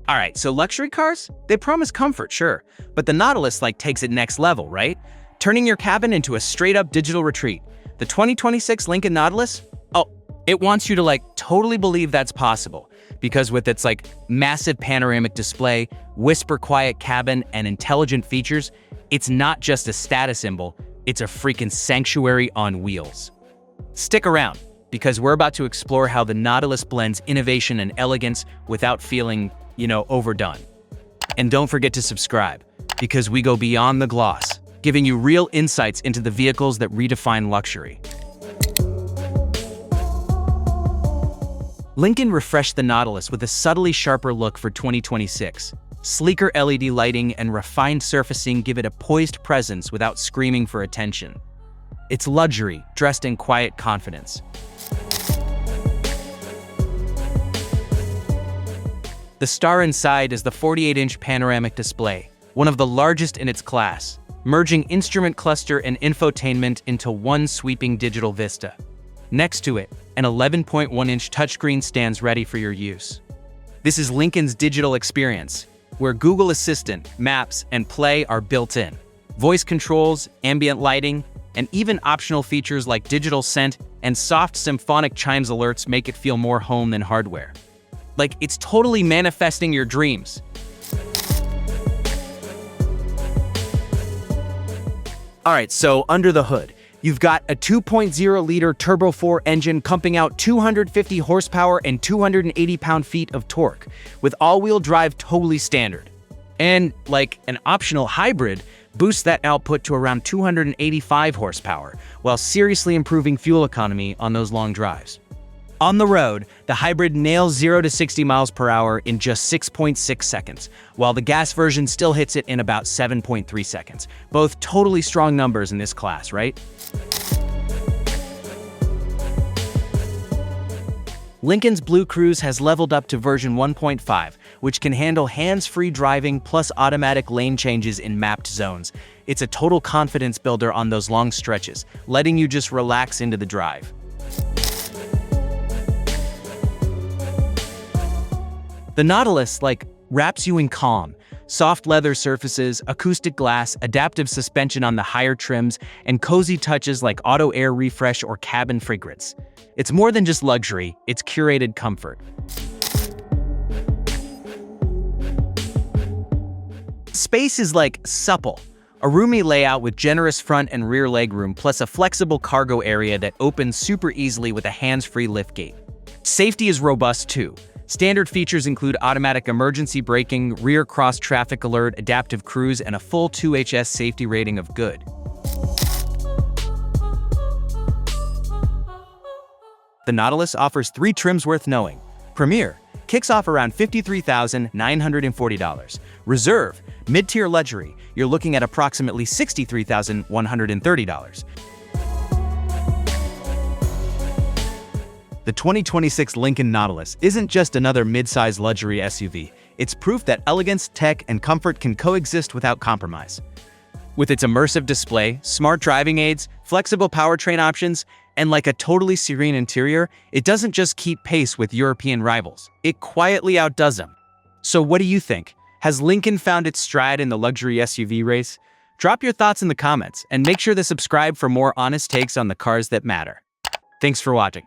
Alright, so luxury cars? They promise comfort, sure, but the Nautilus takes it next level, right? Turning your cabin into a straight-up digital retreat. The 2026 Lincoln Nautilus? Oh, it wants you to totally believe that's possible, because with its massive panoramic display, whisper-quiet cabin, and intelligent features, it's not just a status symbol, it's a freaking sanctuary on wheels. Stick around, because we're about to explore how the Nautilus blends innovation and elegance without feeling, overdone. And don't forget to subscribe, because we go beyond the gloss, giving you real insights into the vehicles that redefine luxury. Lincoln refreshed the Nautilus with a subtly sharper look for 2026. Sleeker LED lighting and refined surfacing give it a poised presence without screaming for attention. It's luxury, dressed in quiet confidence. The star inside is the 48-inch panoramic display, one of the largest in its class, merging instrument cluster and infotainment into one sweeping digital vista. Next to it, an 11.1-inch touchscreen stands ready for your use. This is Lincoln's digital experience, where Google Assistant, Maps, and Play are built in. Voice controls, ambient lighting, and even optional features like digital scent and soft symphonic chimes alerts make it feel more home than hardware. It's totally manifesting your dreams. Alright, so under the hood, you've got a 2.0-liter Turbo 4 engine pumping out 250 horsepower and 280 pound-feet of torque, with all-wheel drive totally standard. And, an optional hybrid boosts that output to around 285 horsepower, while seriously improving fuel economy on those long drives. On the road, the hybrid nails 0 to 60 miles per hour in just 6.6 seconds, while the gas version still hits it in about 7.3 seconds. Both totally strong numbers in this class, right? Lincoln's BlueCruise has leveled up to version 1.5, which can handle hands-free driving plus automatic lane changes in mapped zones. It's a total confidence builder on those long stretches, letting you just relax into the drive. The Nautilus, wraps you in calm. Soft leather surfaces, acoustic glass, adaptive suspension on the higher trims, and cozy touches like auto air refresh or cabin fragrance. It's more than just luxury, it's curated comfort. Space is supple. A roomy layout with generous front and rear legroom plus a flexible cargo area that opens super easily with a hands-free liftgate. Safety is robust too. Standard features include automatic emergency braking, rear cross-traffic alert, adaptive cruise, and a full 2HS safety rating of good. The Nautilus offers 3 trims worth knowing. Premier kicks off around $53,940. Reserve, mid-tier luxury, you're looking at approximately $63,130. The 2026 Lincoln Nautilus isn't just another mid-size luxury SUV. It's proof that elegance, tech, and comfort can coexist without compromise. With its immersive display, smart driving aids, flexible powertrain options, and a totally serene interior, it doesn't just keep pace with European rivals. It quietly outdoes them. So what do you think? Has Lincoln found its stride in the luxury SUV race? Drop your thoughts in the comments, and make sure to subscribe for more honest takes on the cars that matter. Thanks for watching.